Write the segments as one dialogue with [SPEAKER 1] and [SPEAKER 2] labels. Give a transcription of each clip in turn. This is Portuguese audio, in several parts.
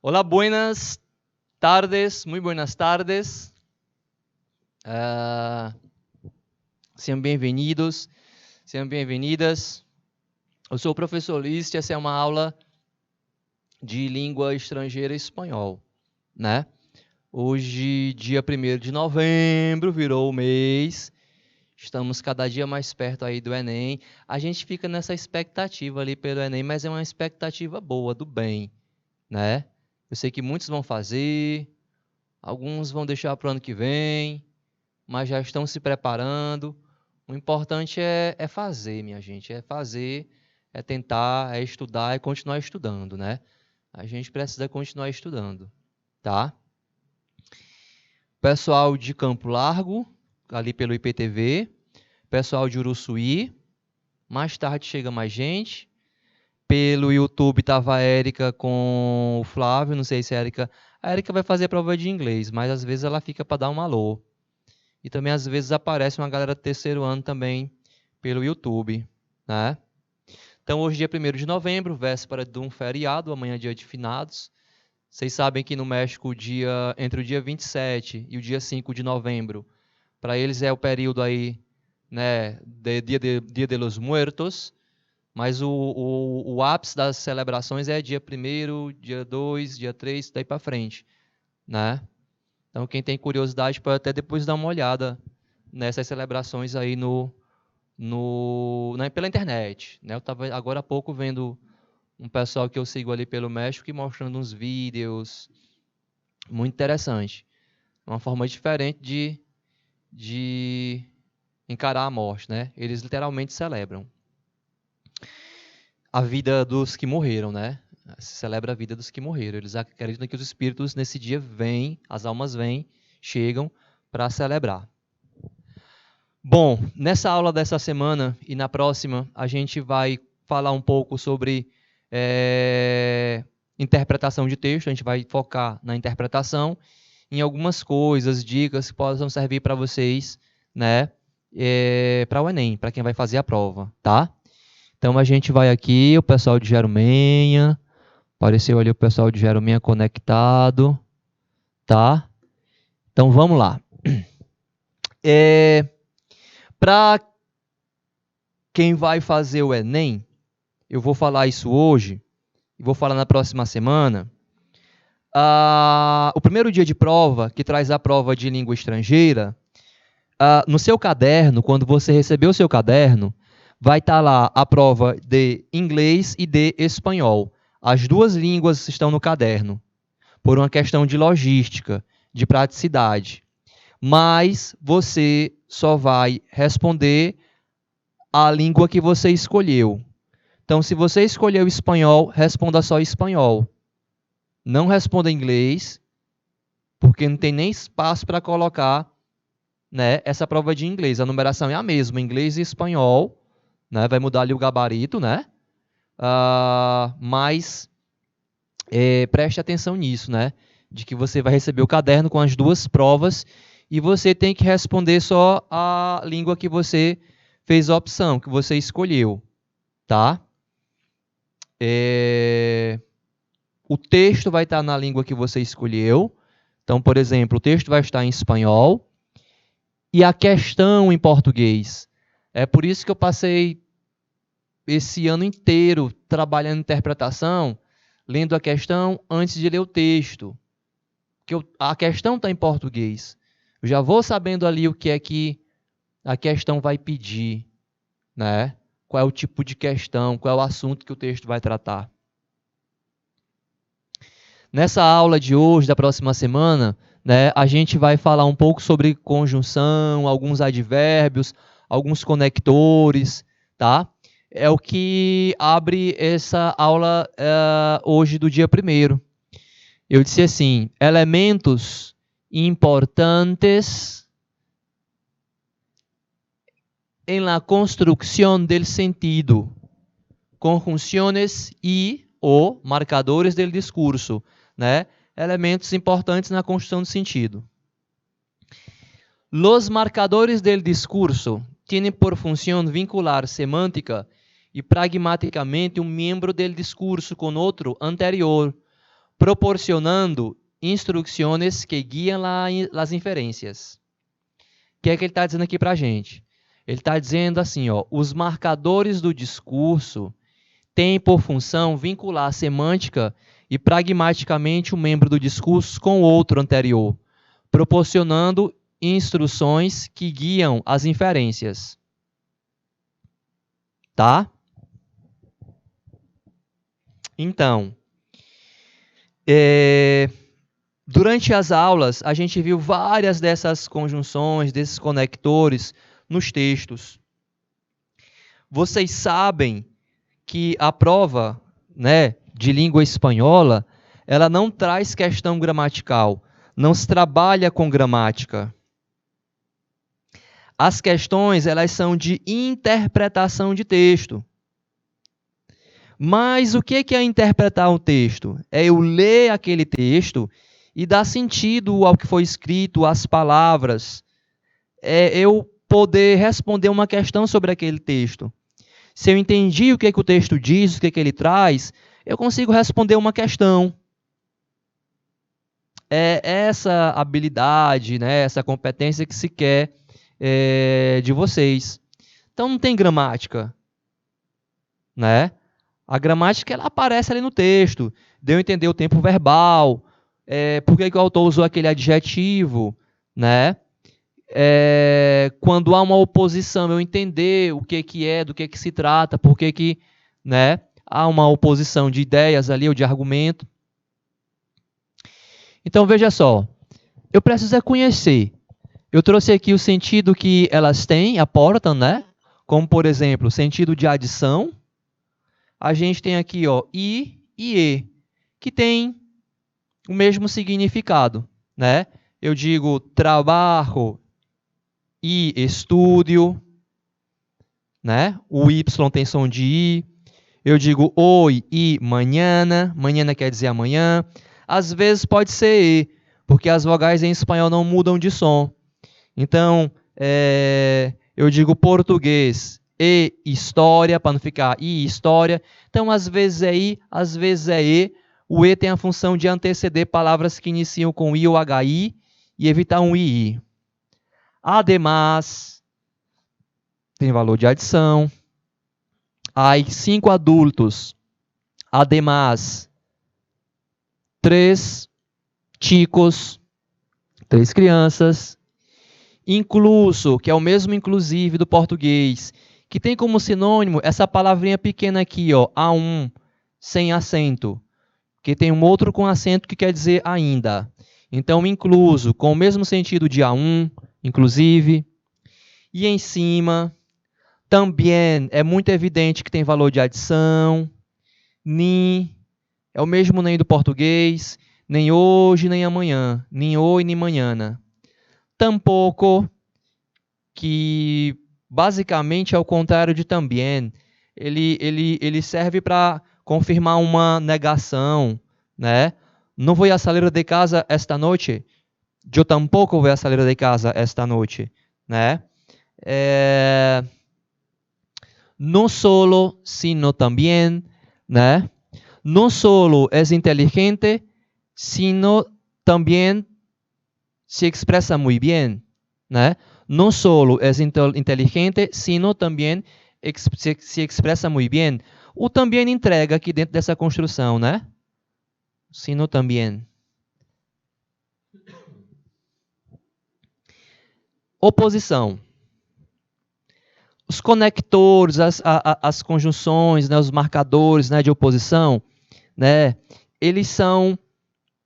[SPEAKER 1] Hola, buenas tardes, muy buenas tardes. Sejam bem-vindos, sejam bem-vindas. Eu sou o professor List, essa é uma aula de língua estrangeira espanhol, né? Hoje, dia 1º de novembro, virou o mês. Estamos cada dia mais perto aí do Enem. A gente fica nessa expectativa ali pelo Enem, mas é uma expectativa boa, do bem, né? Eu sei que muitos vão fazer, alguns vão deixar para o ano que vem, mas já estão se preparando. O importante é fazer, minha gente. É fazer, é tentar, é estudar, é continuar estudando, né? A gente precisa continuar estudando, tá? Pessoal de Campo Largo, ali pelo IPTV. Pessoal de Uruçuí. Mais tarde chega mais gente. Pelo YouTube estava a Érica com o Flávio. Não sei se a Érica vai fazer a prova de inglês, mas às vezes ela fica para dar um alô. E também às vezes aparece uma galera do terceiro ano também pelo YouTube, né? Então hoje dia 1º de novembro, véspera de um feriado, amanhã é dia de finados. Vocês sabem que no México entre o dia 27 e o dia 5 de novembro, para eles é o período aí, né, Dia de los Muertos, mas o ápice das celebrações é dia 1º, dia 2, dia 3, daí para frente, né? Então, quem tem curiosidade pode até depois dar uma olhada nessas celebrações aí pela internet, né? Eu estava agora há pouco vendo um pessoal que eu sigo ali pelo México e mostrando uns vídeos muito interessante. Uma forma diferente de encarar a morte, né? Eles literalmente celebram a vida dos que morreram, né? Se celebra a vida dos que morreram. Eles acreditam que os espíritos nesse dia vêm, as almas vêm, chegam para celebrar. Bom, nessa aula dessa semana e na próxima, a gente vai falar um pouco sobre interpretação de texto. A gente vai focar na interpretação, em algumas coisas, dicas que possam servir para vocês, né? Para o Enem, para quem vai fazer a prova, tá? Então a gente vai aqui, o pessoal de Jerumenha, apareceu ali o pessoal de Jerumenha conectado, tá? Então vamos lá. Para quem vai fazer o Enem, eu vou falar isso hoje e vou falar na próxima semana. O primeiro dia de prova, que traz a prova de língua estrangeira, no seu caderno, quando você receber o seu caderno, vai estar lá a prova de inglês e de espanhol. As duas línguas estão no caderno, por uma questão de logística, de praticidade. Mas você só vai responder a língua que você escolheu. Então, se você escolheu espanhol, responda só espanhol. Não responda inglês, porque não tem nem espaço para colocar, né, essa prova de inglês. A numeração é a mesma, inglês e espanhol, né, vai mudar ali o gabarito, né? Mas preste atenção nisso, né? De que você vai receber o caderno com as duas provas e você tem que responder só a língua que você fez a opção, que você escolheu, tá? O texto vai estar na língua que você escolheu. Então, por exemplo, o texto vai estar em espanhol e a questão em português. É por isso que eu passei esse ano inteiro trabalhando em interpretação, lendo a questão antes de ler o texto. A questão está em português. Eu já vou sabendo ali o que é que a questão vai pedir, né? Qual é o tipo de questão, qual é o assunto que o texto vai tratar. Nessa aula de hoje, da próxima semana, né, a gente vai falar um pouco sobre conjunção, alguns advérbios, alguns conectores, tá? É o que abre essa aula hoje do dia 1º. Eu disse assim, elementos importantes en la construcción del sentido, conjunciones y ou marcadores del discurso, né? Elementos importantes na construção do sentido. Los marcadores del discurso tienen por función vincular semántica y pragmáticamente un miembro del discurso con otro anterior, proporcionando instrucciones que guiam las inferências. O que é que ele está dizendo aqui para a gente? Ele está dizendo assim, ó, os marcadores do discurso têm por função vincular a semântica e pragmaticamente um membro do discurso com o outro anterior, proporcionando instruções que guiam as inferências. Tá? Então, durante as aulas, a gente viu várias dessas conjunções, desses conectores nos textos. Vocês sabem que a prova, né, de língua espanhola, ela não traz questão gramatical, não se trabalha com gramática. As questões, elas são de interpretação de texto. Mas o que é interpretar um texto? É eu ler aquele texto e dar sentido ao que foi escrito, às palavras. É eu poder responder uma questão sobre aquele texto. Se eu entendi o que o texto diz, o que ele traz, eu consigo responder uma questão. É essa habilidade, né, essa competência que se quer de vocês. Então não tem gramática, né? A gramática ela aparece ali no texto, deu a entender o tempo verbal, por que o autor usou aquele adjetivo, né? Quando há uma oposição, eu entender o que é, do que se trata, por que né, há uma oposição de ideias ali, ou de argumento. Então, veja só, eu preciso conhecer. Eu trouxe aqui o sentido que elas têm, aportam, né? Como, por exemplo, o sentido de adição. A gente tem aqui, ó, I e E, que tem o mesmo significado, né? Eu digo trabalho e estudio, né? O Y tem som de I. Eu digo hoy e mañana. Mañana quer dizer amanhã. Às vezes pode ser E, porque as vogais em espanhol não mudam de som. Então, eu digo português e história, para não ficar I, história. Então, às vezes é I, às vezes é E. O E tem a função de anteceder palavras que iniciam com I ou HI e evitar um II. Además, tem valor de adição. Hay 5 adultos. Además, 3 chicos, 3 crianças. Incluso, que é o mesmo inclusive do português, que tem como sinônimo essa palavrinha pequena aqui, ó, A1, sem acento, que tem um outro com acento que quer dizer ainda. Então, incluso, com o mesmo sentido de A1, inclusive. E em cima, também é muito evidente que tem valor de adição. Ni, é o mesmo nem do português, nem hoje, nem amanhã, nem hoje, nem manhã. Tampouco, que basicamente é o contrário de também. Ele serve para confirmar uma negação, né? Não vou a sair de casa esta noite. Eu tampouco vou a sair de casa esta noite, né? Não solo, sino também, né? Não solo é inteligente, sino também se expressa muito bem, né? Não solo é inteligente, sino também se expressa muito bem. O também entrega aqui dentro dessa construção, né? Sino também. Oposição. Os conectores, as conjunções, né, os marcadores, né, de oposição, né, eles são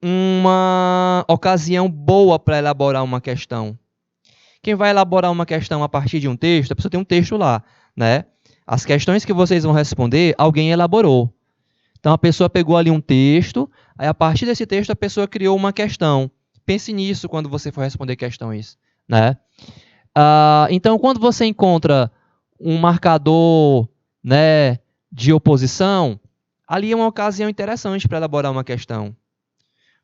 [SPEAKER 1] uma ocasião boa para elaborar uma questão. Quem vai elaborar uma questão a partir de um texto, a pessoa tem um texto lá, né? As questões que vocês vão responder, alguém elaborou. Então, a pessoa pegou ali um texto, aí a partir desse texto a pessoa criou uma questão. Pense nisso quando você for responder questões, né? Então, quando você encontra um marcador, né, de oposição, ali é uma ocasião interessante para elaborar uma questão.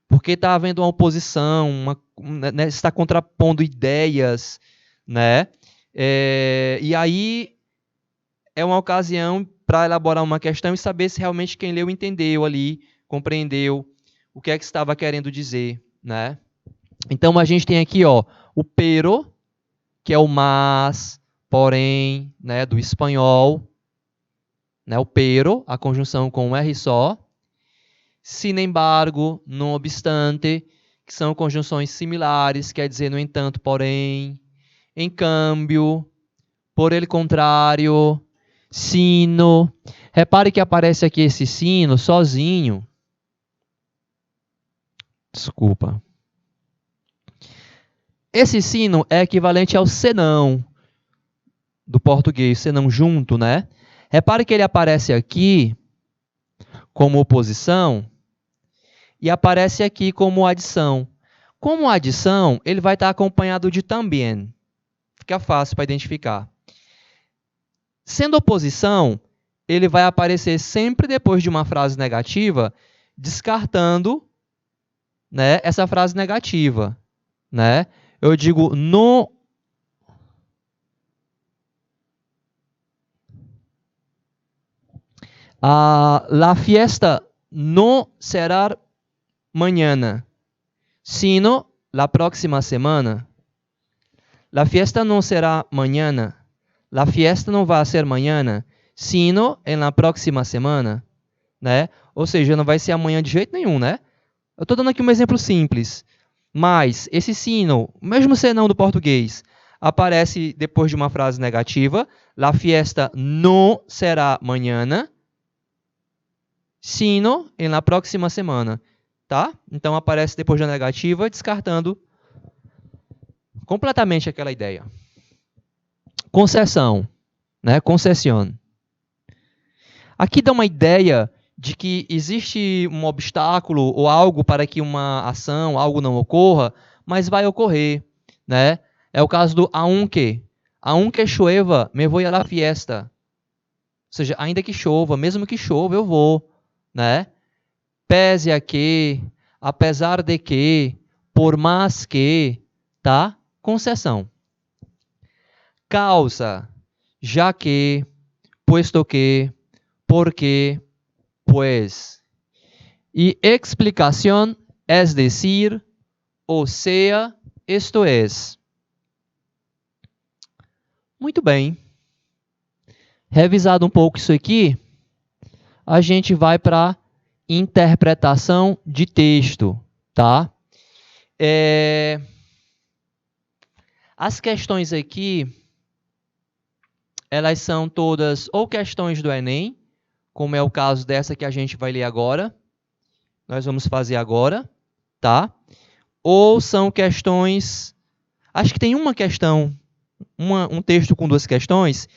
[SPEAKER 1] Porque está havendo uma oposição, né, está contrapondo ideias, né? E aí é uma ocasião para elaborar uma questão e saber se realmente quem leu entendeu ali, compreendeu o que é que estava querendo dizer, né? Então, a gente tem aqui, ó, o pero, que é o mas, porém, né, do espanhol, né, o pero, a conjunção com um R só. Sin embargo, no obstante, que são conjunções similares, quer dizer, no entanto, porém, em câmbio, por ele contrário, sino. Repare que aparece aqui esse sino sozinho. Desculpa. Esse sino é equivalente ao senão do português, senão junto, né? Repare que ele aparece aqui como oposição e aparece aqui como adição. Como adição, ele vai estar acompanhado de também. Fica fácil para identificar. Sendo oposição, ele vai aparecer sempre depois de uma frase negativa, descartando, né, essa frase negativa, né? Eu digo no la fiesta no será mañana, sino la próxima semana. La fiesta no será mañana. La fiesta não vai ser mañana, sino en la próxima semana, né? Ou seja, não vai ser amanhã de jeito nenhum, né? Eu estou dando aqui um exemplo simples, mas esse sino, mesmo senão do português, aparece depois de uma frase negativa. La fiesta no será mañana, sino en la próxima semana, tá? Então aparece depois da negativa, descartando completamente aquela ideia. Concessão, né? Concessão. Aqui dá uma ideia de que existe um obstáculo ou algo para que uma ação, algo não ocorra, mas vai ocorrer, né? É o caso do aunque llueva, me voy a la fiesta. Ou seja, ainda que chova, mesmo que chova, eu vou, né? Pese a que, apesar de que, por mais que, tá? Concessão. Causa, já que, puesto que, porque, pues. Y explicación, es decir, o sea, esto es. Muito bem. Revisado um pouco isso aqui, a gente vai para interpretação de texto, tá? As questões aqui, elas são todas ou questões do Enem, como é o caso dessa que a gente vai ler agora. Nós vamos fazer agora, tá? Ou são questões... Acho que tem uma questão, um texto com duas questões,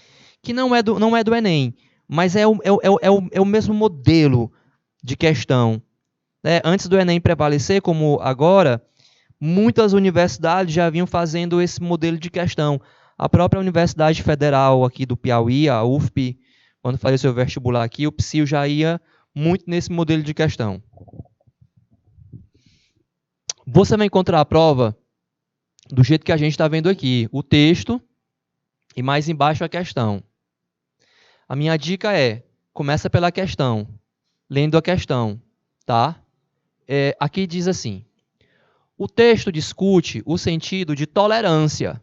[SPEAKER 1] que não é do Enem, mas é o mesmo modelo de questão. Antes do Enem prevalecer, como agora, muitas universidades já vinham fazendo esse modelo de questão. A própria Universidade Federal aqui do Piauí, a UFP, quando fazia seu vestibular aqui, o PSIL já ia muito nesse modelo de questão. Você vai encontrar a prova do jeito que a gente está vendo aqui. O texto e mais embaixo a questão. A minha dica é, começa pela questão, lendo a questão, tá? Aqui diz assim, o texto discute o sentido de tolerância.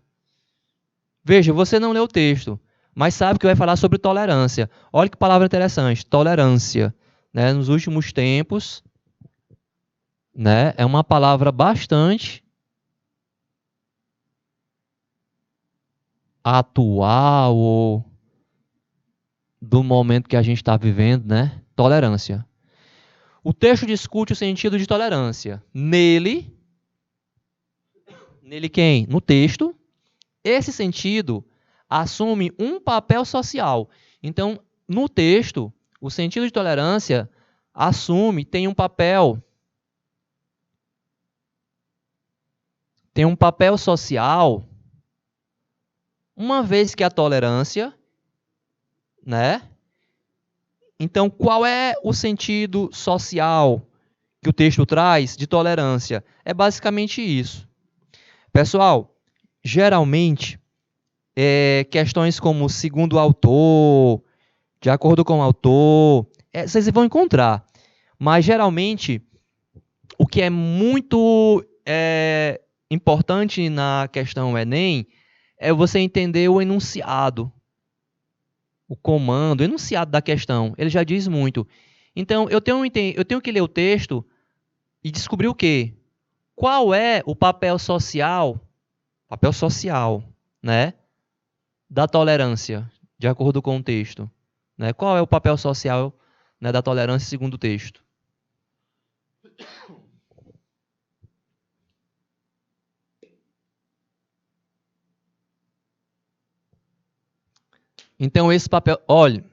[SPEAKER 1] Veja, você não leu o texto, mas sabe que vai falar sobre tolerância. Olha que palavra interessante, tolerância. Né? Nos últimos tempos, né? É uma palavra bastante atual ou do momento que a gente está vivendo, né? Tolerância. O texto discute o sentido de tolerância. Nele quem? No texto, esse sentido assume um papel social. Então, no texto, o sentido de tolerância tem um papel social, uma vez que a tolerância, né? Então, qual é o sentido social que o texto traz de tolerância? É basicamente isso. Pessoal, geralmente, questões como segundo o autor, de acordo com o autor, vocês vão encontrar. Mas, geralmente, o que é muito importante na questão Enem é você entender o enunciado, o comando, o enunciado da questão. Ele já diz muito. Então, eu tenho que ler o texto e descobrir o quê? Qual é o papel social, né, da tolerância, de acordo com o texto? Né? Qual é o papel social, né, da tolerância segundo o texto? Então, esse papel... Olha,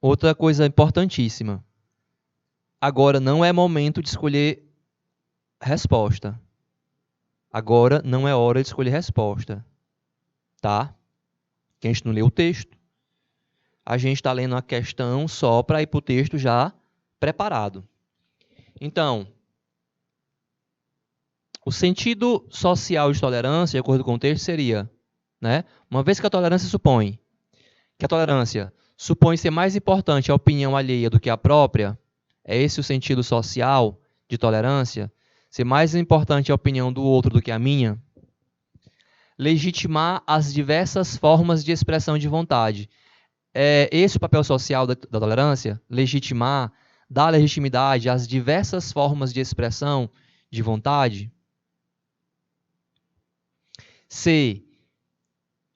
[SPEAKER 1] outra coisa importantíssima. Agora não é momento de escolher resposta. Agora não é hora de escolher resposta. Tá? Que a gente não lê o texto. A gente está lendo a questão só para ir para o texto já preparado. Então, o sentido social de tolerância, de acordo com o texto, seria, né, uma vez que a tolerância supõe ser mais importante a opinião alheia do que a própria, é esse o sentido social de tolerância? Ser mais importante a opinião do outro do que a minha? Legitimar as diversas formas de expressão de vontade. É esse o papel social da tolerância? Legitimar, dar legitimidade às diversas formas de expressão de vontade? C.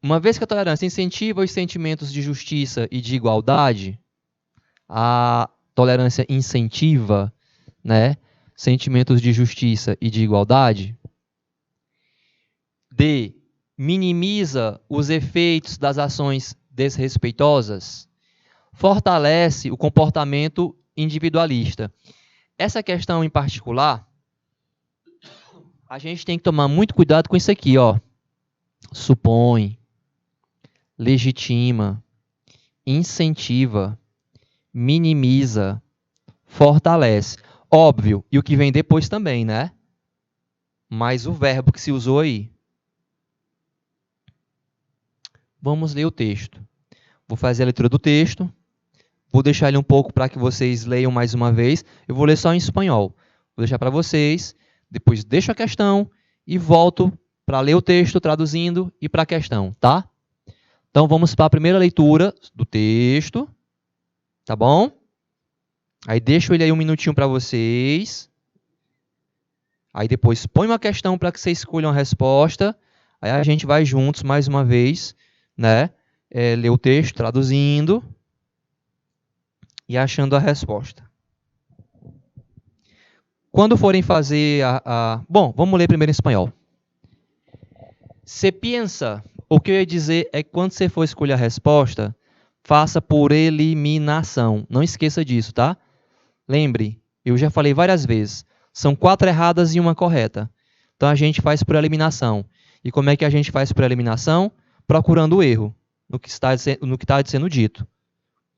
[SPEAKER 1] Uma vez que a tolerância incentiva os sentimentos de justiça e de igualdade, a tolerância incentiva, né, sentimentos de justiça e de igualdade. D. Minimiza os efeitos das ações desrespeitosas. Fortalece o comportamento individualista. Essa questão em particular, a gente tem que tomar muito cuidado com isso aqui, ó. Supõe, legitima, incentiva, minimiza, fortalece. Óbvio, e o que vem depois também, né? Mas o verbo que se usou aí. Vamos ler o texto. Vou fazer a leitura do texto. Vou deixar ele um pouco para que vocês leiam mais uma vez. Eu vou ler só em espanhol. Vou deixar para vocês. Depois deixo a questão e volto para ler o texto traduzindo e para a questão, tá? Então vamos para a primeira leitura do texto. Tá bom? Aí deixo ele aí um minutinho para vocês. Aí depois põe uma questão para que vocês escolham a resposta. Aí a gente vai juntos mais uma vez, né? Ler o texto, traduzindo e achando a resposta. Quando forem fazer Bom, vamos ler primeiro em espanhol. Se pensa, o que eu ia dizer é que quando você for escolher a resposta, faça por eliminação. Não esqueça disso, tá? Lembre, eu já falei várias vezes, são 4 erradas e uma correta. Então a gente faz por eliminação. E como é que a gente faz por eliminação? Procurando o erro no que está sendo dito.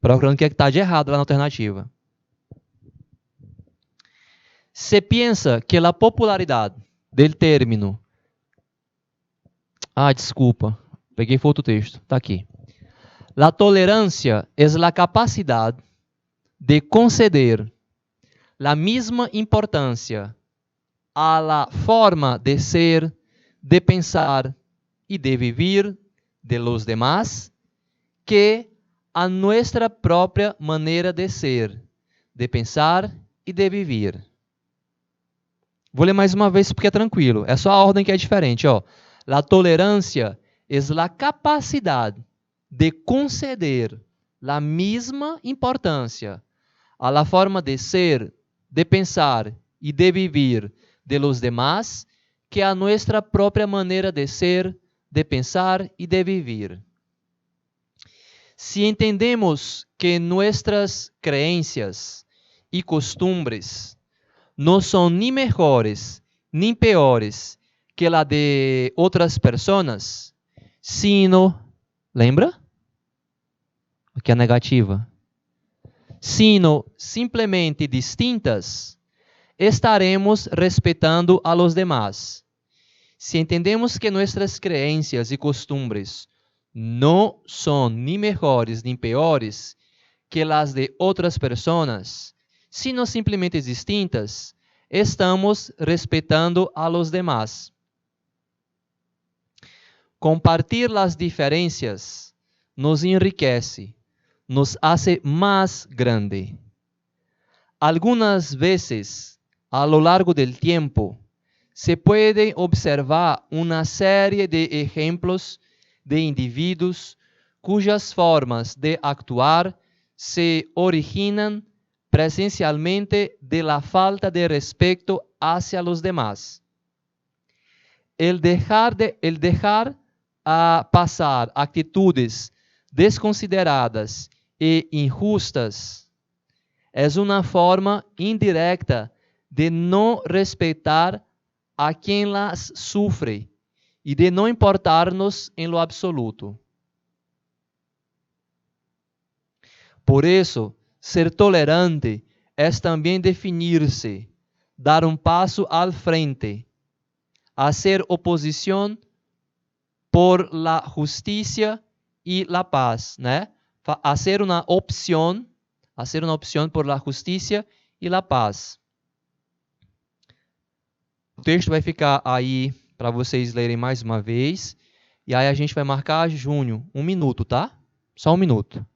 [SPEAKER 1] Procurando o que está de errado lá na alternativa. Se pensa que a popularidade del término... desculpa. Peguei outro texto. Está aqui. La tolerancia es la capacidad de conceder la misma importancia a la forma de ser, de pensar y de vivir de los demás que a nuestra própria maneira de ser, de pensar e de vivir. Vou ler mais uma vez porque é tranquilo. É só a ordem que é diferente. Ó. La tolerancia es la capacidad de conceder la misma importância a la forma de ser, de pensar e de vivir de los demás que a nuestra própria maneira de ser, de pensar e de vivir. Se entendemos que nuestras creencias e costumbres no são nem melhores nem piores que la de outras pessoas, sino, lembra? Aqui é a negativa. Sino simplesmente distintas, estaremos respeitando a los demás. Se entendemos que nuestras creencias e costumbres não são nem melhores nem piores que las de outras pessoas, sino simplesmente distintas, estamos respetando a los demás. Compartir las diferencias nos enriquece, nos hace más grande. Algunas veces, a lo largo del tiempo, se puede observar una serie de ejemplos de individuos cujas formas de actuar se originan presencialmente de la falta de respeto hacia los demás. El dejar pasar atitudes desconsideradas e injustas é uma forma indirecta de não respeitar a quem las sufre e de não importar-nos em lo absoluto. Por isso, ser tolerante é também definir-se, dar um passo al frente, hacer oposição por la justicia y la paz, né? Hacer uma opção por la justicia y la paz. O texto vai ficar aí para vocês lerem mais uma vez. E aí a gente vai marcar junho, 1 minuto, tá? Só 1 minuto.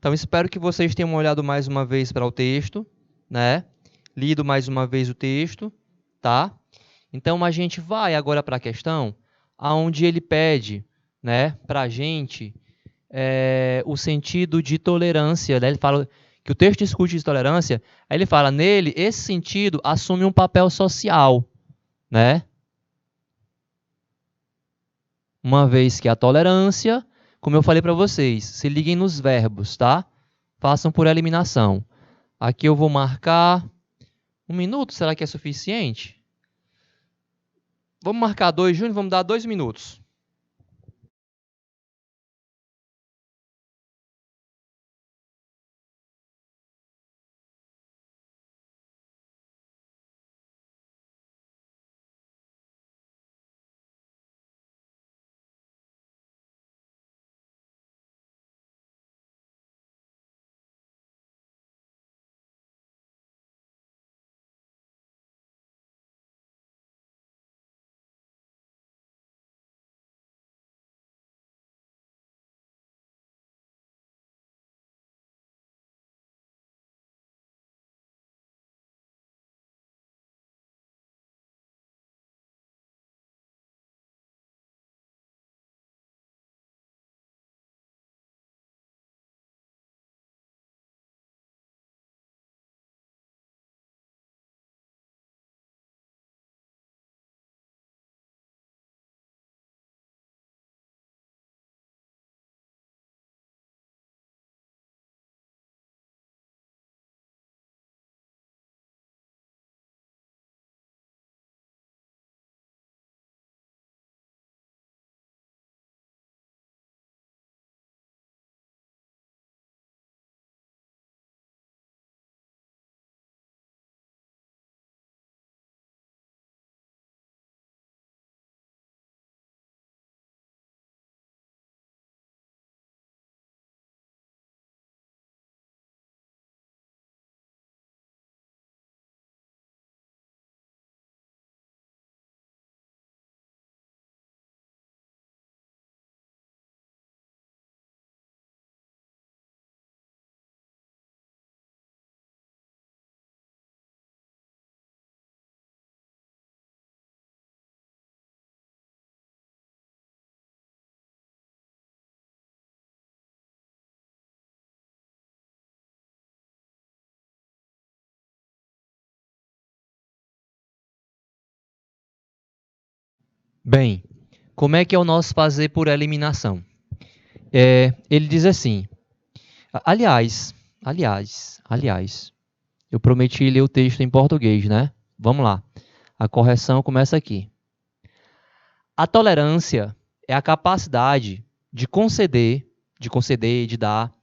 [SPEAKER 1] Então, espero que vocês tenham olhado mais uma vez para o texto, né? Lido mais uma vez o texto, tá? Então, a gente vai agora para a questão onde ele pede, né, para a gente o sentido de tolerância. Né? Ele fala que o texto discute de tolerância, aí ele fala, nele, esse sentido assume um papel social, né? Uma vez que a tolerância, como eu falei para vocês, se liguem nos verbos, tá? Façam por eliminação. Aqui eu vou marcar 1 minuto, será que é suficiente? Vamos marcar 2, Júnior, vamos dar 2 minutos. Bem, como é que é o nosso fazer por eliminação? Ele diz assim, aliás, eu prometi ler o texto em português, né? Vamos lá. A correção começa aqui. A tolerância é a capacidade de conceder, de dar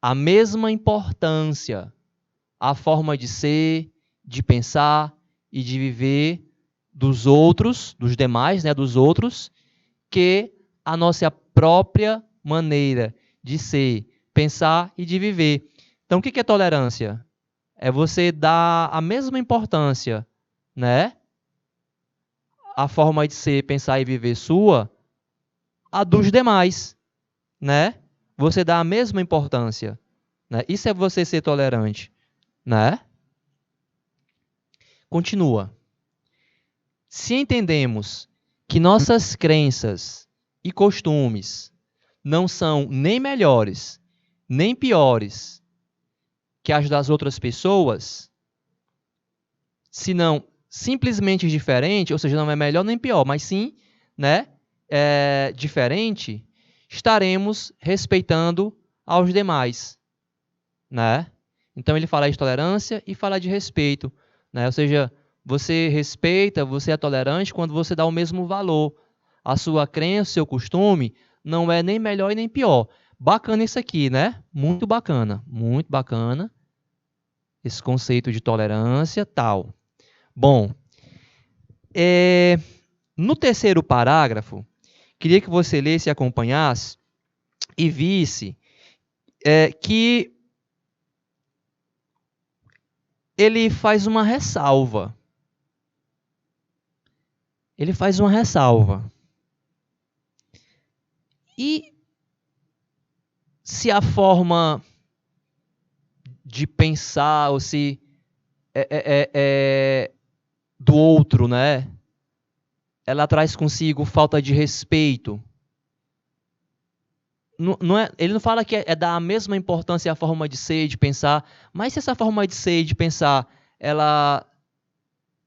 [SPEAKER 1] a mesma importância à forma de ser, de pensar e de viver dos outros, dos demais, né, dos outros, que a nossa própria maneira de ser, pensar e de viver. Então, o que é tolerância? É você dar a mesma importância, né, à forma de ser, pensar e viver sua, a dos demais, né? Você dá a mesma importância, né? Isso é você ser tolerante, né? Continua. Se entendemos que nossas crenças e costumes não são nem melhores, nem piores que as das outras pessoas, senão simplesmente diferente, ou seja, não é melhor nem pior, mas sim, né, diferente, estaremos respeitando aos demais, né? Então ele fala de tolerância e fala de respeito, né? Ou seja, você respeita, você é tolerante quando você dá o mesmo valor. A sua crença, o seu costume não é nem melhor e nem pior. Bacana isso aqui, né? Muito bacana esse conceito de tolerância, tal. Bom, no terceiro parágrafo, queria que você lesse e acompanhasse e visse que ele faz uma ressalva. Ele faz uma ressalva. E se a forma de pensar ou se do outro, né, ela traz consigo falta de respeito. Não é, ele não fala que é dar a mesma importância à forma de ser, de pensar, mas se essa forma de ser e de pensar, ela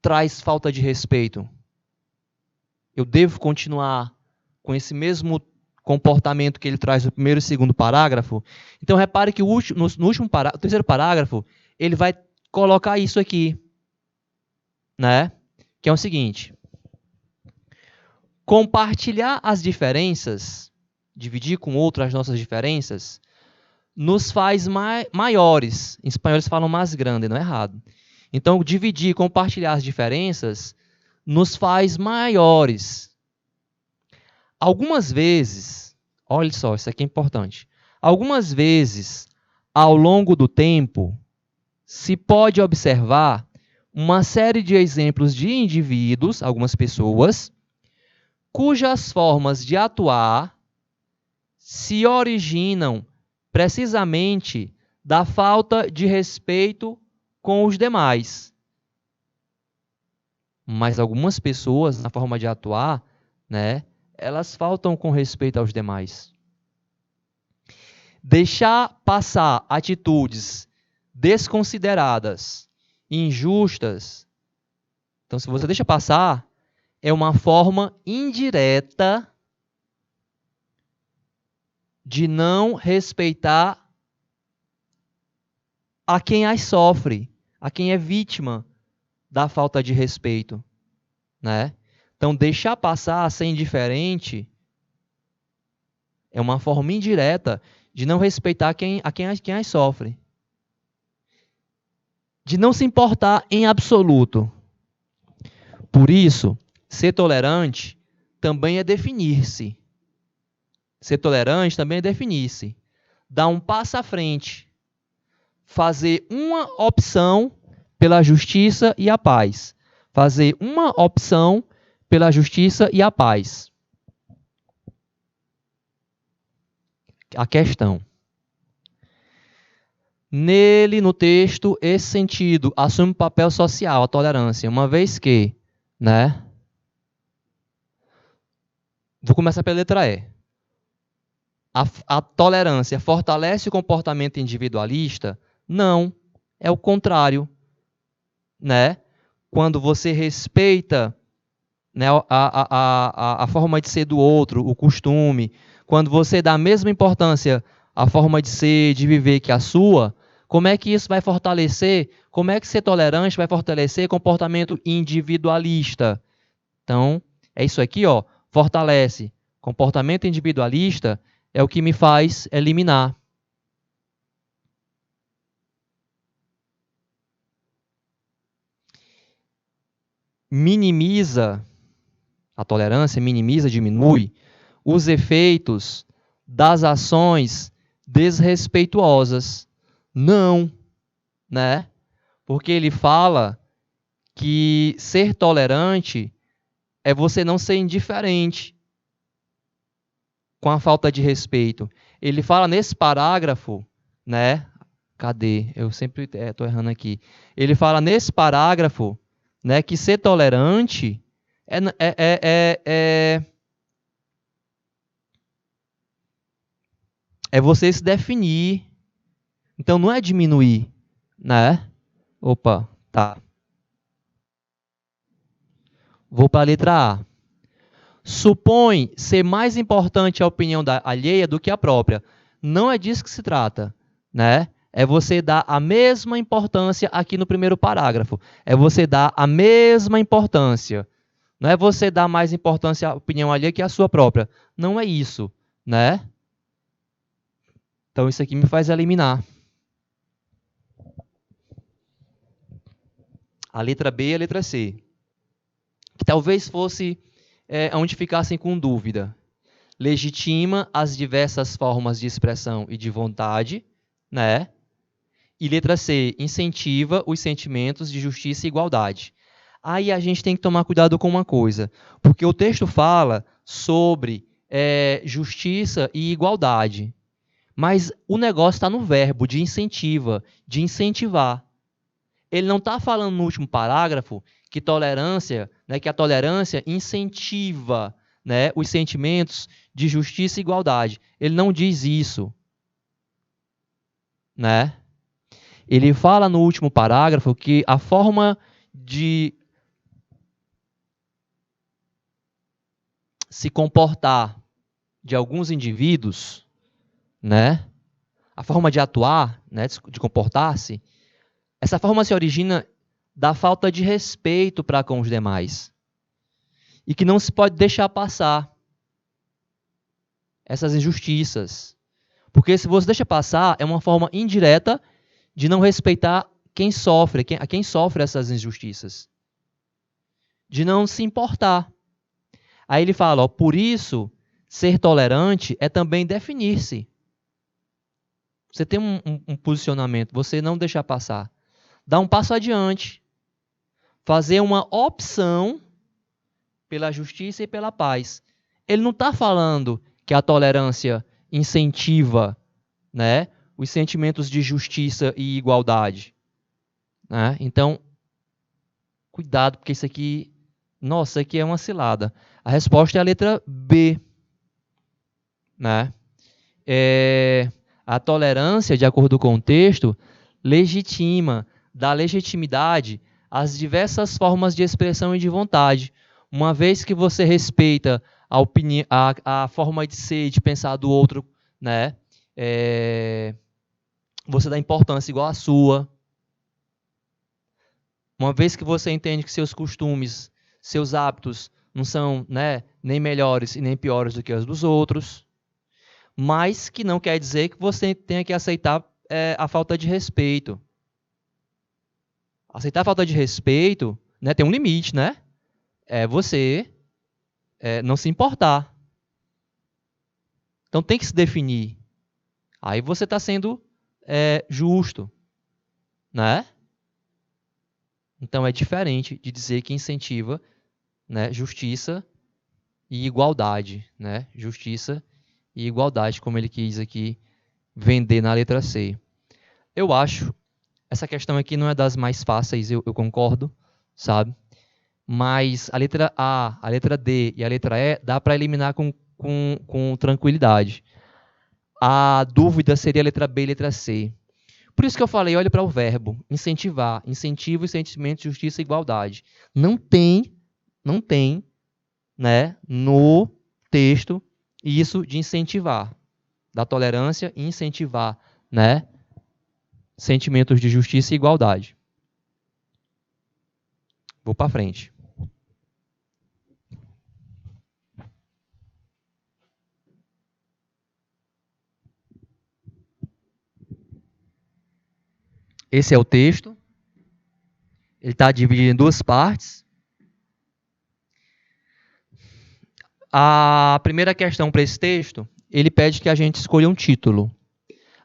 [SPEAKER 1] traz falta de respeito, eu devo continuar com esse mesmo comportamento que ele traz no primeiro e segundo parágrafo? Então, repare que no último o terceiro parágrafo, ele vai colocar isso aqui, né? Que é o seguinte: compartilhar as diferenças, dividir com outro as nossas diferenças, nos faz maiores. Em espanhol eles falam mais grande, não é errado. Então, dividir, compartilhar as diferenças nos faz maiores. Algumas vezes, olha só, isso aqui é importante. Algumas vezes, ao longo do tempo, se pode observar uma série de exemplos de indivíduos, algumas pessoas, cujas formas de atuar se originam precisamente da falta de respeito com os demais. Mas algumas pessoas, na forma de atuar, né, elas faltam com respeito aos demais. Deixar passar atitudes desconsideradas, injustas. Então, se você deixa passar, é uma forma indireta de não respeitar a quem as sofre, a quem é vítima da falta de respeito, né? Então, deixar passar, ser indiferente, é uma forma indireta de não respeitar quem as sofre. De não se importar em absoluto. Por isso, ser tolerante também é definir-se. Ser tolerante também é definir-se. Dar um passo à frente. Fazer uma opção pela justiça e a paz. Fazer uma opção pela justiça e a paz. A questão. Nele, no texto, esse sentido assume papel social, a tolerância, uma vez que, né? Vou começar pela letra E. A tolerância fortalece o comportamento individualista? Não, é o contrário, né? Quando você respeita, né, a forma de ser do outro, o costume, quando você dá a mesma importância à forma de ser, de viver que a sua, como é que isso vai fortalecer? Como é que ser tolerante vai fortalecer comportamento individualista? Então, é isso aqui, ó, fortalece. Comportamento individualista é o que me faz eliminar. Minimiza a tolerância, minimiza, diminui os efeitos das ações desrespeituosas. Não, né? Porque ele fala que ser tolerante é você não ser indiferente com a falta de respeito. Ele fala nesse parágrafo, né? Cadê? Eu sempre estou errando aqui. Ele fala nesse parágrafo, né, que ser tolerante é você se definir. Então não é diminuir, né? Opa, tá. Vou para a letra A. Supõe ser mais importante a opinião alheia do que a própria. Não é disso que se trata, né? É você dar a mesma importância aqui no primeiro parágrafo. É você dar a mesma importância. Não é você dar mais importância à opinião alheia que à sua própria. Não é isso, né? Então isso aqui me faz eliminar. A letra B e a letra C. Que talvez fosse onde ficassem com dúvida. Legitima as diversas formas de expressão e de vontade, né? E letra C, incentiva os sentimentos de justiça e igualdade. Aí a gente tem que tomar cuidado com uma coisa, porque o texto fala sobre justiça e igualdade, mas o negócio está no verbo de incentiva, de incentivar. Ele não está falando no último parágrafo que tolerância, né, que a tolerância incentiva, né, os sentimentos de justiça e igualdade. Ele não diz isso, né? Ele fala no último parágrafo que a forma de se comportar de alguns indivíduos, né, a forma de atuar, né, de comportar-se, essa forma se origina da falta de respeito para com os demais. E que não se pode deixar passar essas injustiças. Porque se você deixa passar, é uma forma indireta de não respeitar quem sofre essas injustiças. De não se importar. Aí ele fala, ó, por isso, ser tolerante é também definir-se. Você tem um posicionamento, você não deixar passar. Dar um passo adiante. Fazer uma opção pela justiça e pela paz. Ele não está falando que a tolerância incentiva, né, os sentimentos de justiça e igualdade. Né? Então, cuidado, porque isso aqui, nossa, isso aqui é uma cilada. A resposta é a letra B. Né? A tolerância, de acordo com o texto, legitima, dá legitimidade às diversas formas de expressão e de vontade. Uma vez que você respeita a forma de ser e de pensar do outro, né? Você dá importância igual à sua. Uma vez que você entende que seus costumes, seus hábitos não são, né, nem melhores e nem piores do que os dos outros, mas que não quer dizer que você tenha que aceitar a falta de respeito. Aceitar a falta de respeito, né, tem um limite, né? É você não se importar. Então tem que se definir. Aí você está sendo justo, né? Então é diferente de dizer que incentiva, né, justiça e igualdade, né? Justiça e igualdade, como ele quis aqui vender na letra C. Eu acho, essa questão aqui não é das mais fáceis, eu concordo, sabe? Mas a letra A, a letra D e a letra E dá para eliminar com tranquilidade. A dúvida seria a letra B e a letra C. Por isso que eu falei, olha para o verbo, incentivar, incentivo e sentimento de justiça e igualdade. Não tem né, no texto, isso de incentivar, da tolerância e incentivar, né, sentimentos de justiça e igualdade. Vou para frente. Esse é o texto. Ele está dividido em duas partes. A primeira questão para esse texto, ele pede que a gente escolha um título.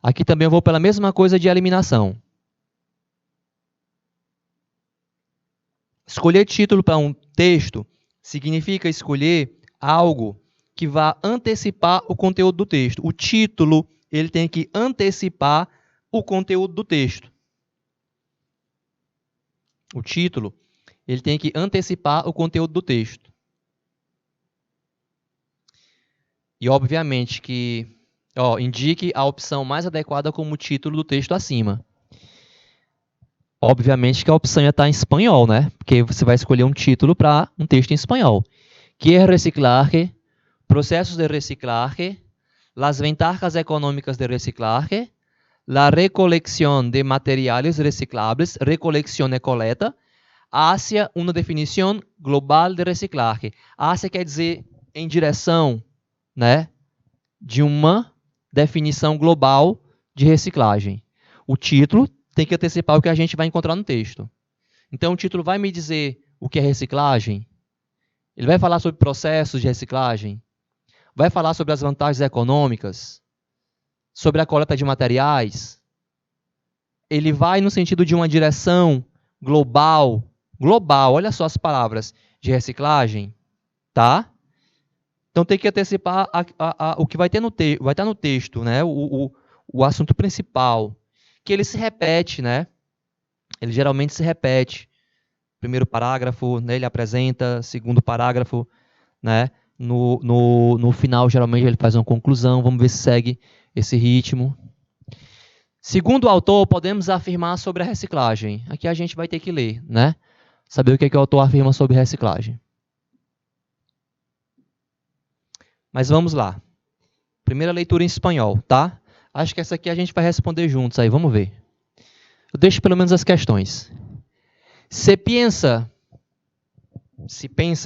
[SPEAKER 1] Aqui também eu vou pela mesma coisa de eliminação. Escolher título para um texto significa escolher algo que vá antecipar o conteúdo do texto. O título, ele tem que antecipar o conteúdo do texto. O título, ele tem que antecipar o conteúdo do texto. E, obviamente, que indique a opção mais adequada como título do texto acima. Obviamente que a opção ia estar em espanhol, né? Porque você vai escolher um título para um texto em espanhol. Que é reciclaje, processos de reciclaje, las ventajas económicas de reciclaje, la recolección de materiales reciclables, recolección e coleta, hacia uma definição global de reciclaje. Hacia quer dizer em direção, né, de uma definição global de reciclagem. O título tem que antecipar o que a gente vai encontrar no texto. Então, o título vai me dizer o que é reciclagem? Ele vai falar sobre processos de reciclagem? Vai falar sobre as vantagens econômicas? Sobre a coleta de materiais? Ele vai no sentido de uma direção global, olha só as palavras, de reciclagem, tá? Então tem que antecipar o que vai ter vai estar no texto, né? O assunto principal, que ele se repete, né? Ele geralmente se repete. Primeiro parágrafo, né, ele apresenta, segundo parágrafo, né? No final, geralmente, ele faz uma conclusão. Vamos ver se segue esse ritmo. Segundo o autor, podemos afirmar sobre a reciclagem. Aqui a gente vai ter que ler, né? Saber o que é que o autor afirma sobre reciclagem. Mas vamos lá. Primeira leitura em espanhol, tá? Acho que essa aqui a gente vai responder juntos aí, vamos ver. Eu deixo pelo menos as questões. Se pensa,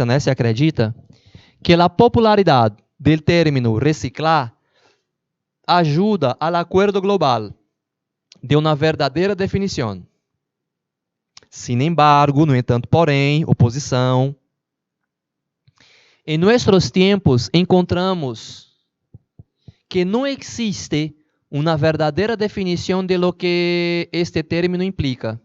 [SPEAKER 1] né, se acredita, que a popularidade do término reciclar ajuda ao acordo global de uma verdadeira definição. Sin embargo, no entanto, porém, oposição. Em nossos tempos, encontramos que não existe uma verdadeira definição de lo que este término implica.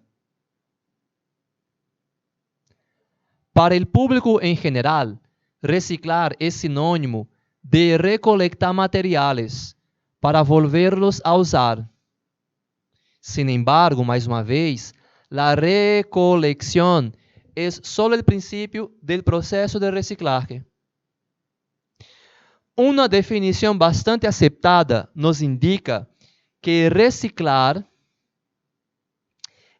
[SPEAKER 1] Para o público em geral, reciclar é sinônimo de recolectar materiais para volverlos a usar. Sin embargo, mais uma vez, a recolección é só o princípio do processo de reciclaje. Uma definição bastante aceptada nos indica que reciclar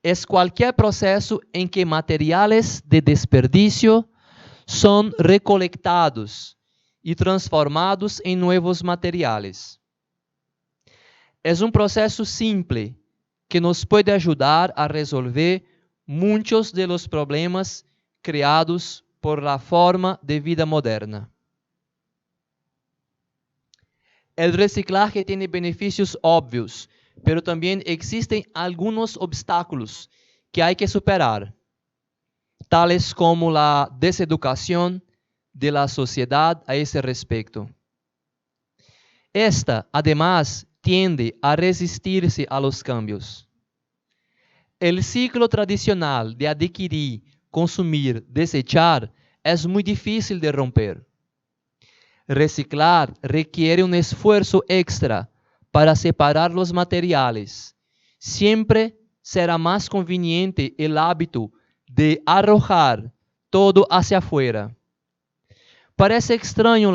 [SPEAKER 1] é qualquer processo em que materiais de desperdício são recolectados e transformados em novos materiais. É um processo simples que nos pode ajudar a resolver muitos de los problemas criados por la forma de vida moderna. El reciclaje tiene beneficios obvios, pero también existen algunos obstáculos que hay que superar, tales como la deseducación de la sociedad a ese respecto. Esta, además, tiende a resistirse a los cambios. El ciclo tradicional de adquirir, consumir, desechar es muy difícil de romper. Reciclar requiere un esfuerzo extra para separar los materiales. Siempre será más conveniente el hábito de arrojar todo hacia afuera. Parece extraño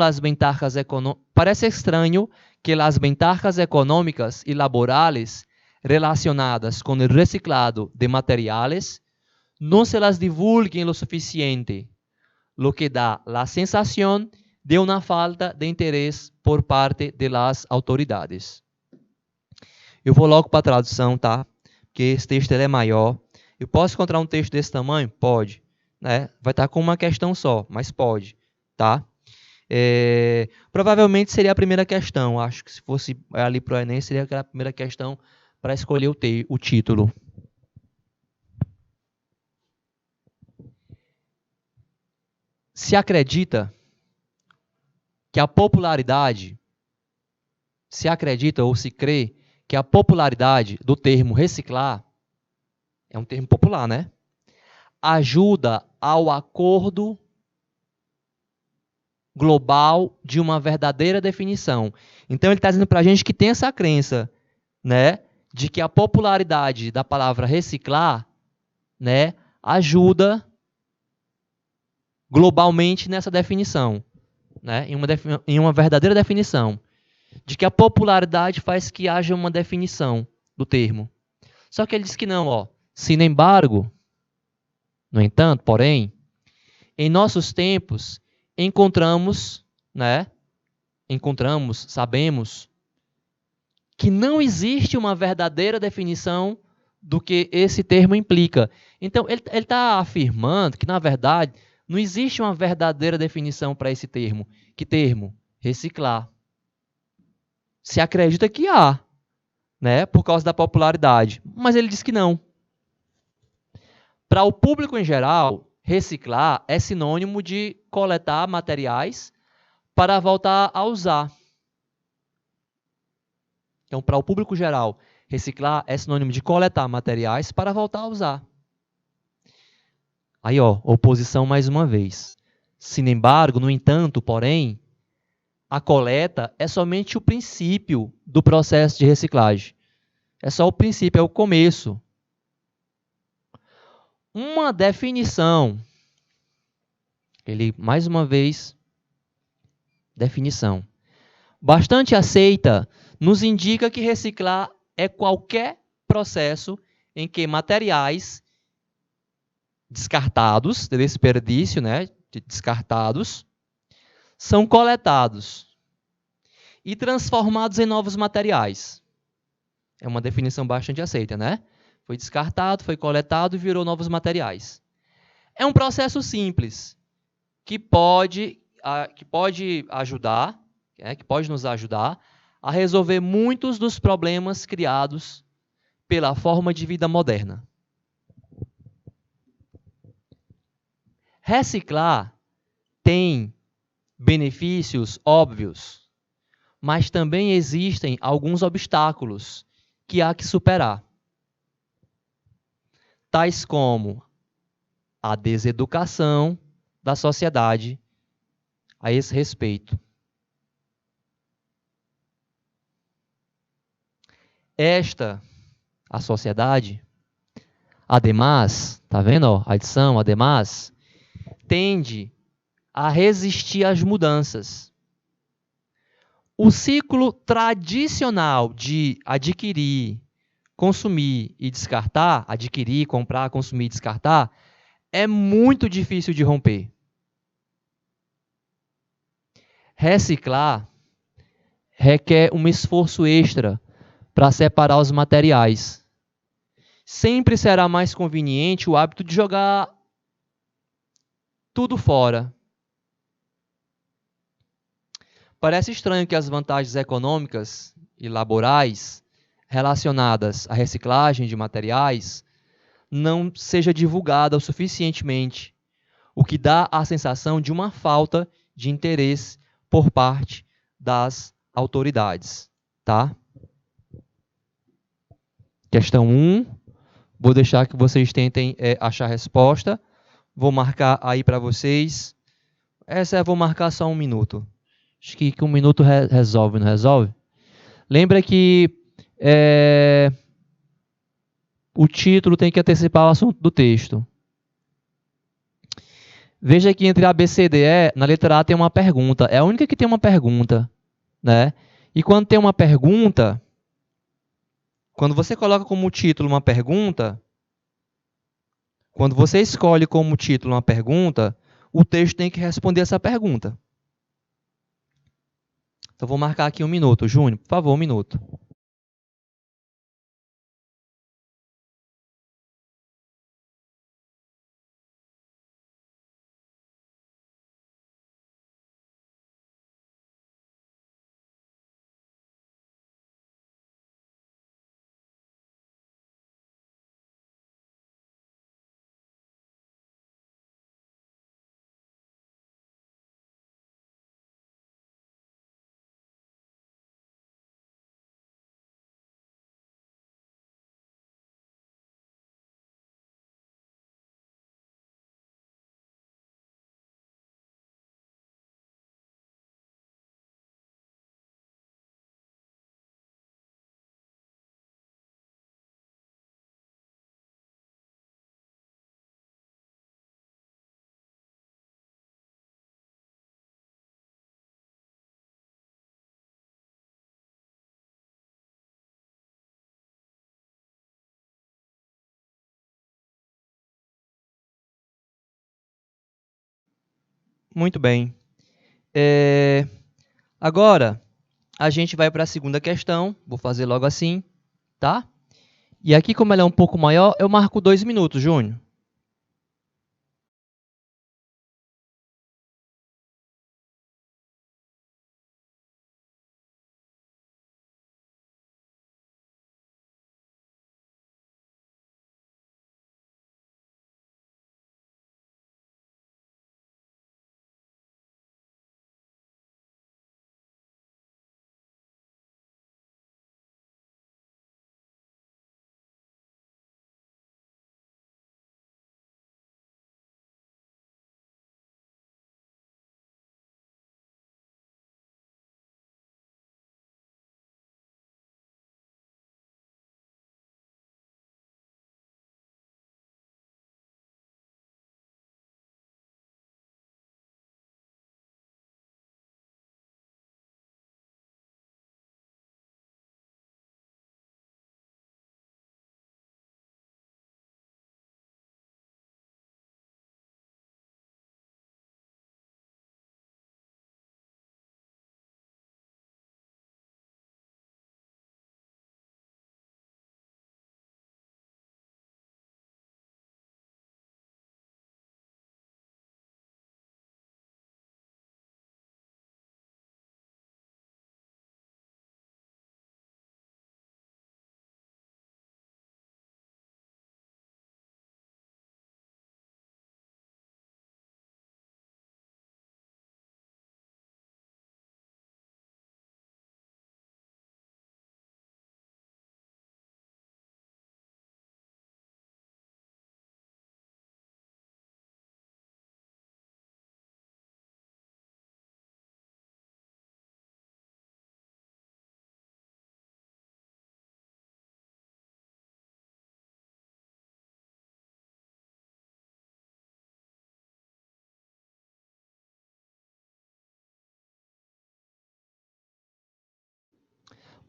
[SPEAKER 1] que las ventajas económicas y laborales relacionadas con el reciclado de materiales no se las divulguen lo suficiente. lo que da la sensación de una falta de interés por parte de las autoridades. Eu vou logo para a tradução, tá? Porque esse texto ele é maior. Eu posso encontrar um texto desse tamanho? Pode. Né? Vai estar com uma questão só, mas pode. Tá? Provavelmente seria a primeira questão. Acho que se fosse ali para o Enem, seria aquela primeira questão para escolher o título. Se acredita que a popularidade, se acredita ou se crê que a popularidade do termo reciclar, é um termo popular, né? Ajuda ao acordo global de uma verdadeira definição. Então ele está dizendo para a gente que tem essa crença, né, de que a popularidade da palavra reciclar, né, ajuda globalmente nessa definição, né, em uma verdadeira definição, de que a popularidade faz que haja uma definição do termo. Só que ele diz que não, ó. Sin embargo, no entanto, porém, em nossos tempos encontramos, sabemos que não existe uma verdadeira definição do que esse termo implica. Então, ele está afirmando que, na verdade, não existe uma verdadeira definição para esse termo. Que termo? Reciclar. Se acredita que há, né, por causa da popularidade. Mas ele diz que não. Para o público em geral, reciclar é sinônimo de coletar materiais para voltar a usar. Então, para o público geral, reciclar é sinônimo de coletar materiais para voltar a usar. Aí, ó, oposição mais uma vez. Sin embargo, no entanto, porém, a coleta é somente o princípio do processo de reciclagem. É só o princípio, é o começo. Uma definição. Ele, mais uma vez, definição. Bastante aceita, nos indica que reciclar é qualquer processo em que materiais descartados, de desperdício, né, descartados, são coletados e transformados em novos materiais. É uma definição bastante aceita, né? Foi descartado, foi coletado e virou novos materiais. É um processo simples que pode ajudar, que pode nos ajudar a resolver muitos dos problemas criados pela forma de vida moderna. Reciclar tem benefícios óbvios, mas também existem alguns obstáculos que há que superar, tais como a deseducação da sociedade a esse respeito. A sociedade, ademais, tá vendo, ó, a adição, ademais, tende a resistir às mudanças. O ciclo tradicional de adquirir, consumir e descartar, adquirir, comprar, consumir e descartar, é muito difícil de romper. Reciclar requer um esforço extra para separar os materiais. Sempre será mais conveniente o hábito de jogar tudo fora. Parece estranho que as vantagens econômicas e laborais relacionadas à reciclagem de materiais não seja divulgada o suficientemente, o que dá a sensação de uma falta de interesse por parte das autoridades. Tá? Questão 1. Vou deixar que vocês tentem achar a resposta. Vou marcar aí para vocês. Essa eu vou marcar só 1 minuto. Acho que 1 minuto resolve, não resolve? Lembra que o título tem que antecipar o assunto do texto. Veja que entre A, B, C, D, E, na letra A tem uma pergunta. É a única que tem uma pergunta, né? E quando tem uma pergunta, quando você coloca como título uma pergunta, quando você escolhe como título uma pergunta, o texto tem que responder essa pergunta. Então, vou marcar aqui 1 minuto. Júnior, por favor, 1 minuto. Muito bem. Agora, a gente vai para a segunda questão. Vou fazer logo assim, tá? E aqui, como ela é um pouco maior, eu marco 2 minutos, Júnior.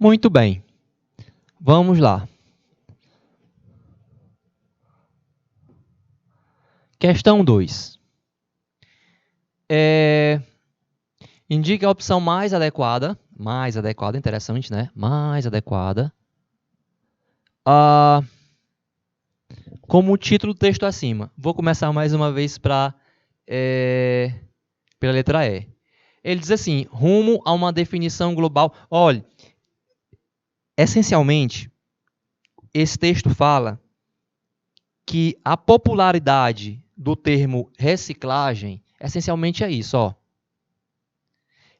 [SPEAKER 1] Muito bem. Vamos lá. Questão 2. Indique a opção mais adequada, interessante, né? Mais adequada, como o título do texto acima. Vou começar mais uma vez pela letra E. Ele diz assim, rumo a uma definição global. Olha, essencialmente, esse texto fala que a popularidade do termo reciclagem, essencialmente é isso, ó.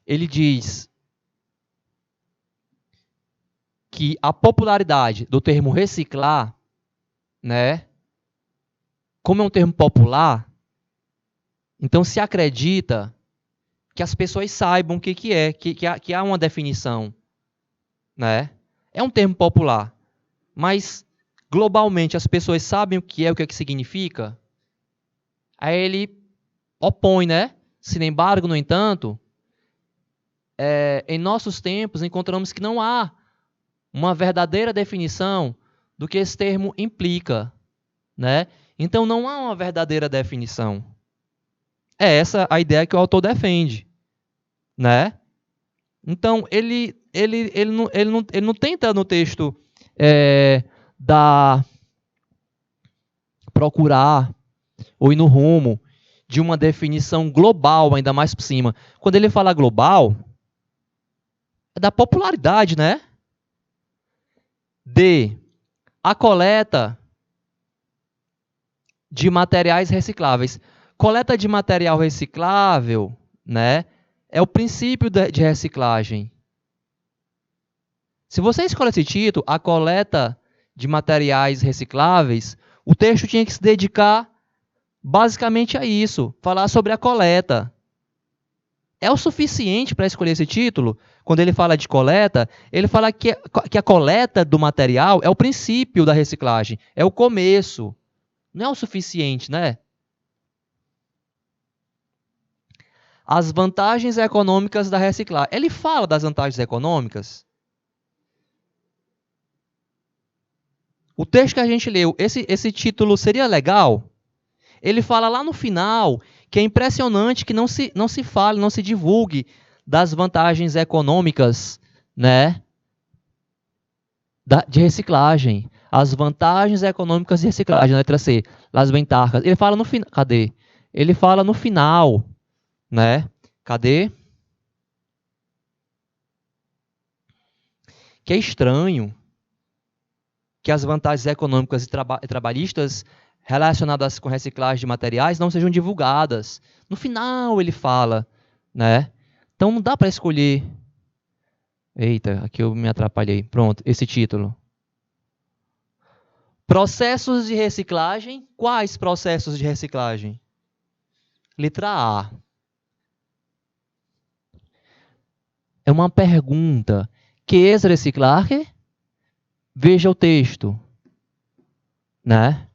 [SPEAKER 1] Ele diz que a popularidade do termo reciclar, né, como é um termo popular, então se acredita que as pessoas saibam o que é, que há uma definição, né? É um termo popular, mas globalmente as pessoas sabem o que é que significa. Aí ele opõe, né? Sin embargo, no entanto, em nossos tempos encontramos que não há uma verdadeira definição do que esse termo implica, né? Então não há uma verdadeira definição. É essa a ideia que o autor defende, né? Então, ele não tenta no texto dar, procurar ou ir no rumo de uma definição global, ainda mais por cima. Quando ele fala global, é da popularidade, né? A coleta de materiais recicláveis. Coleta de material reciclável, né, é o princípio de reciclagem. Se você escolhe esse título, a coleta de materiais recicláveis, o texto tinha que se dedicar basicamente a isso, falar sobre a coleta. É o suficiente para escolher esse título? Quando ele fala de coleta, ele fala que a coleta do material é o princípio da reciclagem, é o começo. Não é o suficiente, né? As vantagens econômicas da reciclagem. Ele fala das vantagens econômicas? O texto que a gente leu, esse título seria legal? Ele fala lá no final que é impressionante que não se fale, não se divulgue das vantagens econômicas, né, de reciclagem. As vantagens econômicas de reciclagem, letra C, las ventajas. Ele fala no final. Cadê? Ele fala no final, né? Cadê? Que é estranho que as vantagens econômicas e trabalhistas relacionadas com reciclagem de materiais não sejam divulgadas. No final ele fala, né? Então não dá para escolher. Eita, aqui eu me atrapalhei. Pronto, esse título. Processos de reciclagem. Quais processos de reciclagem? Letra A. É uma pergunta. Que é reciclar? Veja o texto, né?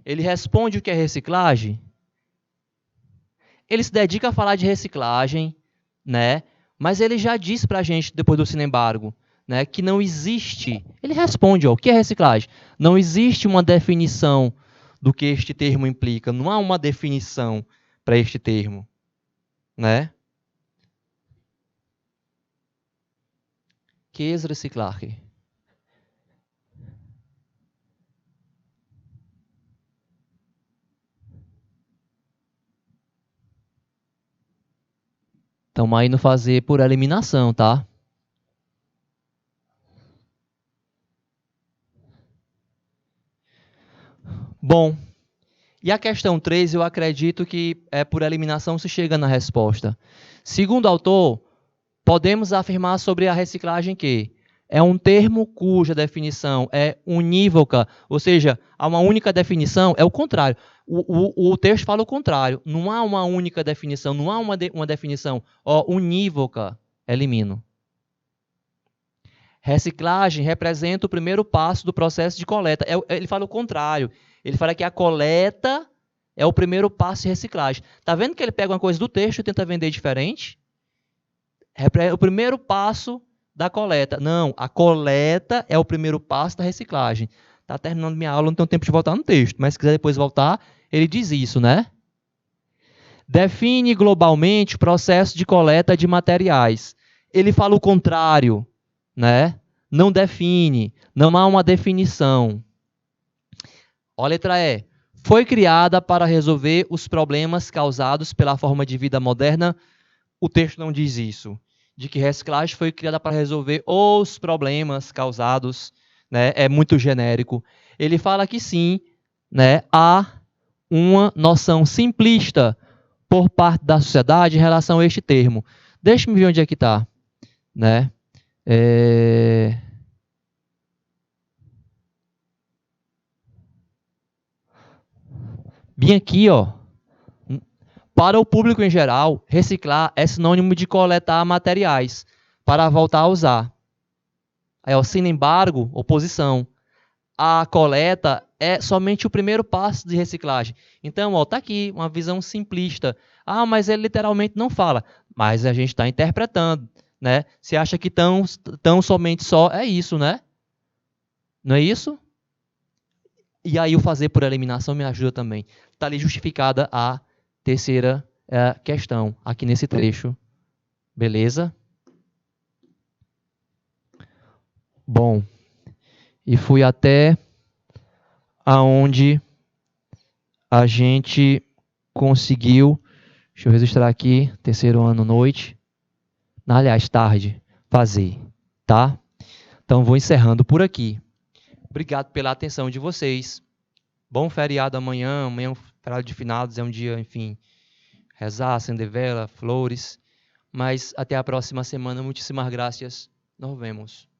[SPEAKER 1] Ele responde o que é reciclagem. Ele se dedica a falar de reciclagem, né? Mas ele já disse para a gente, depois do Cinembargo, né, que não existe. Ele responde, ó, o que é reciclagem? Não existe uma definição do que este termo implica. Não há uma definição para este termo, né? Que é reciclar? Estamos aí no fazer por eliminação, tá? Bom, e a questão 3, eu acredito que por eliminação se chega na resposta. Segundo o autor, podemos afirmar sobre a reciclagem que é um termo cuja definição é unívoca, ou seja, há uma única definição, é o contrário. O texto fala o contrário. Não há uma única definição, não há uma definição unívoca. Elimino. Reciclagem representa o primeiro passo do processo de coleta. Ele fala o contrário. Ele fala que a coleta é o primeiro passo de reciclagem. Está vendo que ele pega uma coisa do texto e tenta vender diferente? O primeiro passo da coleta. Não, a coleta é o primeiro passo da reciclagem. Está terminando minha aula, não tenho tempo de voltar no texto, mas se quiser depois voltar, ele diz isso, né? Define globalmente o processo de coleta de materiais. Ele fala o contrário, né? Não define, não há uma definição. Ó, a letra E. Foi criada para resolver os problemas causados pela forma de vida moderna. O texto não diz isso. De que reciclagem foi criada para resolver os problemas causados, né? É muito genérico. Ele fala que sim, né? Há uma noção simplista por parte da sociedade em relação a este termo. Deixa-me ver onde é que está, né? Bem aqui, ó. Para o público em geral, reciclar é sinônimo de coletar materiais para voltar a usar. Aí, ó, sem embargo, oposição. A coleta é somente o primeiro passo de reciclagem. Então, ó, tá aqui uma visão simplista. Ah, mas ele literalmente não fala. Mas a gente está interpretando, né? Você acha que tão somente só é isso, né? Não é isso? E aí o fazer por eliminação me ajuda também. Está ali justificada a terceira questão aqui nesse trecho. Beleza? Bom, e fui até aonde a gente conseguiu, deixa eu registrar aqui, terceiro ano, noite, aliás, tarde, fazer, tá? Então, vou encerrando por aqui. Obrigado pela atenção de vocês. Bom feriado amanhã é um feriado de finados, é um dia, enfim, rezar, acender vela, flores. Mas até a próxima semana. Muitíssimas graças. Nos vemos.